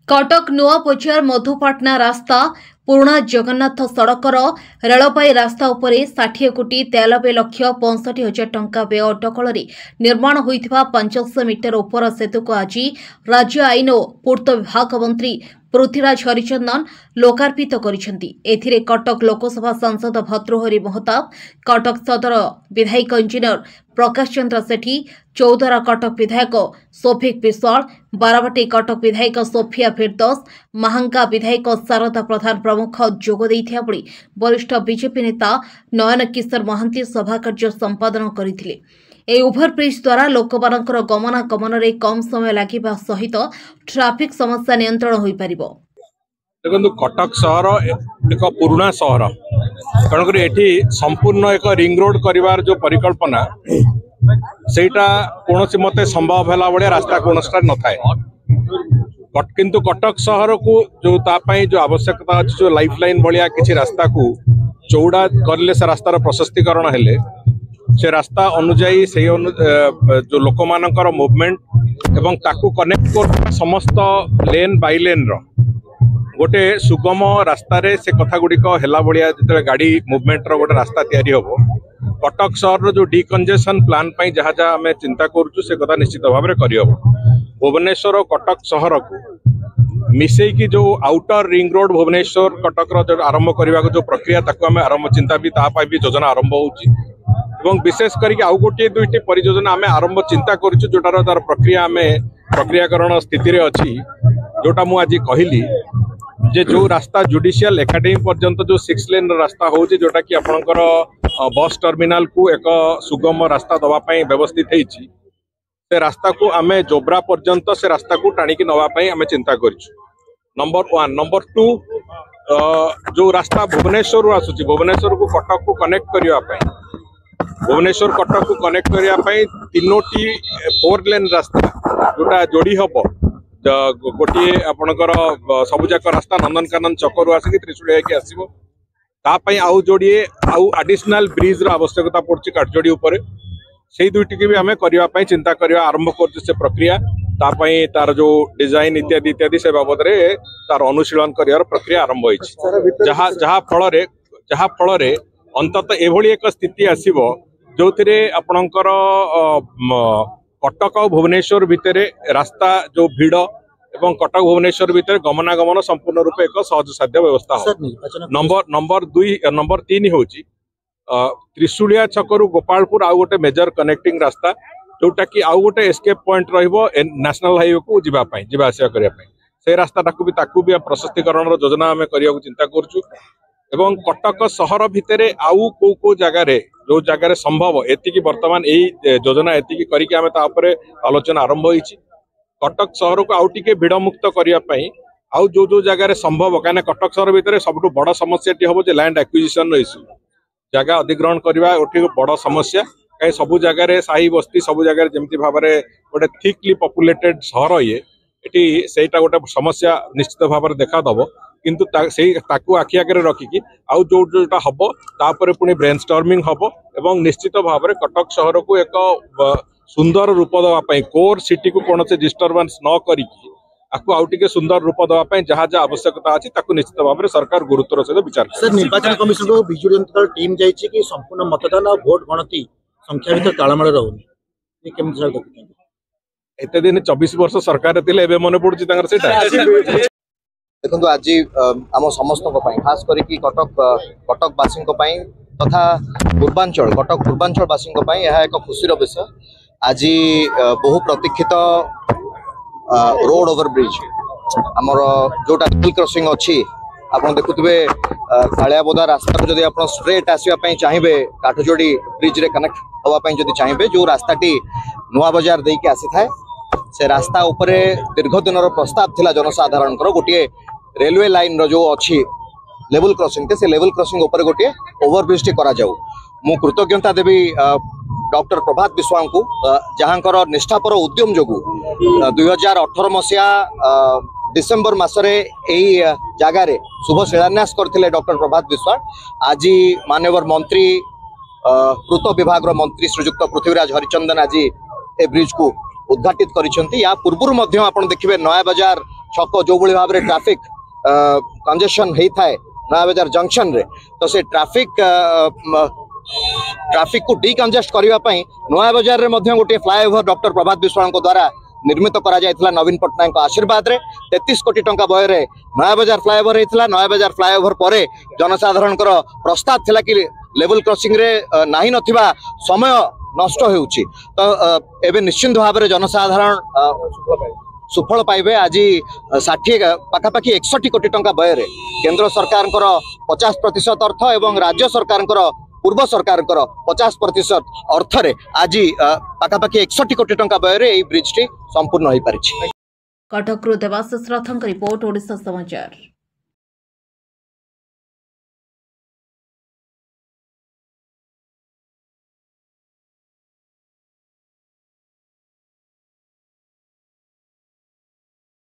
कटक नुआपचियार मधुपाटना रास्ता पुराणा जगन्नाथ सड़कर रेलपाई रास्ता उपरे 60 कोटी 93 लक्ष 65 हजार टंका व्यय अटकल निर्माण होइथिबा 500 मीटर उपर सेतु को आज राज्य आईन और पूर्त विभाग मंत्री पृथ्वीराज हरिचंदन लोकार्पित करिसेंती। एथिरे कटक लोकसभा सांसद भर्तृहरि महताब, कटक सदर विधायक इंजीनियर प्रकाश चंद्र सेठी, चौदरा कटक विधायक सोफिक विश्वाल, बाराबाटी कटक विधायक सोफिया फिरदौस, महांगा विधायक शारदा प्रधान प्रमुख जोग दैथिया बळी वरिष्ठ बीजेपी नेता नयन किशोर महांती सभा कार्य संपादन करथिले। ए ओभरब्रिज द्वारा लोकमानकर गमनागमन रे कम समय लागिबा सहित ट्रैफिक समस्या नियंत्रण होई परिबो। देखो कटक सहर एक पुराना सहर तेणुक एठी संपूर्ण एक रिंग रोड करिवार जो परिकल्पना सेटा कोनोसी मते संभव हैला बळे रास्ता कोनोस्टा न थाए, किंतु कटक सहर को जो तापाई जो आवश्यकता अछि जो लाइफलाइन बळिया किछि रास्ता को चौड़ा करले से रास्तार प्रशस्तीकरण हेले से रास्ता अनुजाई से जो लोक मानकर मूवमेंट एवं ताकू कनेक्ट कर समस्त लेन बाय लेन रो गोटे सुगम रास्ता रे से कथा गुड़िक हेला बड़िया जिते गाड़ी मूवमेंट रो गोटे रास्ता तैयारी होबो। कटक सहर जो डिकंजेशन प्लान पई जहाँ जहाँ आम चिंता करूँ से कथा निश्चित भाव में करहब। भुवनेश्वर कटक सहर को मिसई की जो outer ring road Bhubaneswar Cuttack रो आरंभ करने को जो प्रक्रिया ताको आम आरंभ चिंता भी भी योजना आरंभ होउची एवं विशेष करके आउ गोटे दुईटी परियोजना आम आरंभ चिंता करूँ जोटार तार प्रक्रिया आम प्रक्रियाकरण स्थिति रे अच्छी जोटा मु आज कहली जे जो रास्ता जुडिशियल एकाडेमी पर्यंत जो 6 लेन रास्ता होउची जोटा कि आपनकर बस टर्मिनाल को एक सुगम रास्ता दवा पई व्यवस्थित हेची से रास्ता को आमे जोब्रा पर्यंत से रास्ता को टाणिकी नवा पई आमे चिंता करिछु। नंबर 1 नंबर 2 जो रास्ता भुवनेश्वर आसुची भुवनेश्वर को कटक को कनेक्ट करिया पई भुवनेश्वर कटक को कनेक्ट करिया पई तीनोटी 4 लेन रास्ता जोटा जोड़ी हबो गोटे आपणकर सबुजाक रास्ता नंदनकानन चक्कर आसिक त्रिशूलिया के आसीबो तापाई आउ जोड़िए आउ एडिशनल ब्रिज रो आवश्यकता पड़छि काटजोड़ी ऊपर से दुईटी के भी आम करने चिंता करवा आरंभ कर से प्रक्रिया तापाई तार जो डिजाइन इत्यादि इत्यादि से बाबद रे तार अनुशीलन कर प्रक्रिया आरंभ होइछि जहा फल रे अंतत एभली एक स्थिति आसीबो जो थिरे आपणकर कटक और भुवनेश्वर भितर रास्ता जो भीड़ एवं कटक भुवनेश्वर भितर गमनागमन संपूर्ण रूप एक सहज साध्य व्यवस्था हो। नंबर 3 होची त्रिशूलिया छकरू गोपालपुर आउ गोटे मेजर कनेक्टिंग रास्ता जोटा कि आउ गोटे एस्केप पॉइंट रहिबो नेशनल हाईवे को जीवा आसिया करिया पई से रास्ता ताकू भी प्रशस्तीकरण योजना आम करिया चिंता करछु एवं कटक सहर भितर आउ को जगह रे जो जगह संभव एतिकी वर्तमान यही योजना एतिकी करिके आमे ता ऊपर आलोचना आरंभ होईछि। कटक सहर को आउ टिके भीड़ मुक्त करिया पई आउ जो जगह संभव कने कटक सहर भितर सबटु बड़ समस्या टी होबो जे लैंड एक्विजिशन इश्यू जगह अधिग्रहण करवा गोटे बड़ समस्या कहीं सबु जगह साही बस्ती सबु जगह जमती भाव में गोटे थिकली पॉपुलेटेड सहर ये सेटा गोटे समस्या निश्चित भाव में देखा दब किंतु ताकू आखि आगे रखिकी आउ जोटा हम तापर पुणी ब्रेन स्टॉर्मिंग हम एवं निश्चित भाव में कटक सहर को एक सुंदर रूप दवाई कोर सिटी को कौन से डिस्टर्बेंस न करिकी आपको आउ टिके सुंदर रूप दवाई जहाँ जहाँ आवश्यकता अच्छी निश्चित भाव में सरकार गुरुत्वर सहित विचार सर निर्वाचन कमिशन को बिजु जनता टीम जाइए कि संपूर्ण मतदान और भोट गणति संख्या भर तालमेल रहुनी केमती सर देखुं एते दिन 24 वर्ष सरकार थिले एबे मन पड़ुची तांगर सेटा देखो आज आम समस्त खास करके कटक वासी तथा पूर्वांचल कटक पूर्वांचल वासी यह एक खुशीर विषय आज बहु प्रतीक्षित रोड ओवर ब्रिज आमर जोटा लेवल क्रॉसिंग अच्छी आप देखुए कालियाबोदा रास्ता को जब आप स्ट्रेट आसवाई चाहिए काठजोड़ी ब्रिज रे कनेक्ट होगापी जब चाहिए जो रास्ताटी नुआ बजार देके आसी थाए से रास्ता उपरे दीर्घ दिन प्रस्ताव थिला जनसाधारण गोटे रेलवे लाइन रो जो अच्छी लेवल क्रॉसिंग से लेवल क्रॉसिंग ऊपर गोटे ओवरब्रिज टी करा जाऊ मु कृतज्ञता देवी डॉक्टर प्रभात विश्वाल को जहाँकर निष्ठापर उद्यम जो 2018 मसीहा डिसेम्बर मसरे यही जगार शुभ शिलान्यास करते डॉक्टर प्रभात विश्वाल आज माननीय मंत्री पूर्त विभाग मंत्री श्रीजुक्त पृथ्वीराज हरिचंदन आज ए ब्रिज को उद्घाटित करिसेंती। या पूर्व आप देखिए नया बाजार छक जो भाई भाव में ट्राफिक कंजेशन होता है नया बजार जंक्शन रे तो से ट्राफिक को डिकंजेस्ट करने नया बजार में गोटे फ्लाईओवर डॉक्टर प्रभात विश्वाल द्वारा निर्मित करा जायतिला नवीन पट्टनायक आशीर्वाद रे 33 कोटी टंका व्यय रे नया बजार फ्लाईओवर होता नया बजार फ्लाईओवर पर जनसाधारण प्रस्ताव थिला कि लेवल क्रॉसिंग रे नाही नथिबा समय नष्ट होउची तो एबे निश्चित भाव में जनसाधारण सुफल पाइबे। आज 60 पाखापाखि 61 कोटी टंका व्यय रे केंद्र सरकार 50% अर्थ एवं राज्य सरकार पूर्व सरकार 50% अर्थ रे आज पाखापाखि 61 कोटी टंका व्यय रे ब्रिज टी संपूर्ण हो पारिछि। कटकरू देवाशीष रथଙ୍କ रिपोर्ट ओडिशा समाचार।